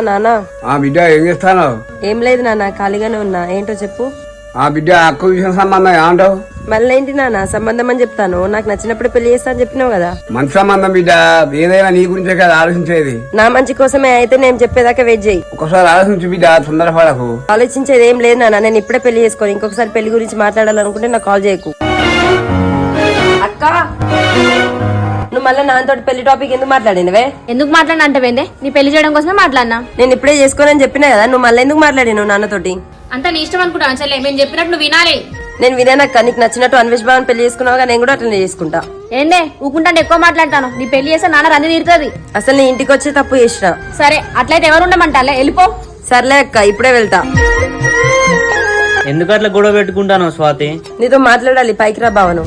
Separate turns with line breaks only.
నానా
బిడ్డ ఏం చేస్తాను?
ఏం లేదు నాన్న, ఖాళీగానే ఉన్నా. ఏంటో చెప్పు.
బిడ్డ అక్క విషయం సంబంధం ఏమంటావు?
మళ్ళీ ఏంటి నాన్న, సంబంధం అని చెప్తాను. నాకు నచ్చినప్పుడు పెళ్లి చేస్తా అని చెప్పినావు కదా.
మంచి సంబంధం బిడ్డ, ఏదైనా నీ గురించే కదా ఆలోచించేది.
నా మంచి కోసమే అయితే నేను చెప్పేదాకా వెయిట్ చేయి.
ఒకసారి ఆలోచించు బిడ్డ, తొందరపడకు.
ఆలోచించేది ఏం లేదు నాన్న, నేను ఇప్పుడే పెళ్లి చేసుకోను. ఇంకొకసారి పెళ్లి గురించి మాట్లాడాలనుకుంటే నాకు కాల్ చేయకు. అక్క, నువ్వు మళ్ళీ నాతో పెళ్లి టాపిక్ ఎందుకు మాట్లాడినవే?
ఎందుకు మాట్లాడినా అంటే నీ పెళ్లి చేయడం కోసమే మాట్లాడినా.
నేను ఇప్పుడే చేసుకోనని చెప్పినా కదా, నువ్వు మళ్ళీ ఎందుకు మాట్లాడినావు నాన్నతోటి?
అంతా నీ ఇష్టం అనుకుంటాను చెల్లె, మేము చెప్పినట్టు నువ్వు వినాలి.
నేను వినానక్క, నీకు నచ్చినట్టు అన్వేష్ బాబుని పెళ్లి చేసుకున్నావుగా, నేను కూడా అట్లనే చేసుకుంటా.
ఏందే ఊకుంటా ఎక్కువ మాట్లాడతాను? నీ పెళ్లి చేస్తే నాన్న రన్ని తీరుతుంది.
అసలు నీ ఇంటికి వచ్చే తప్పు చేసిన.
సరే అట్లయితే ఎవరు ఉండమంటాలే, వెళ్ళిపో.
సర్లే అక్క, ఇప్పుడే వెళ్తా.
ఎందుకు అట్లా గొడవ పెట్టుకుంటాను స్వాతి?
నీతో మాట్లాడాలి, పైకి రా బావను.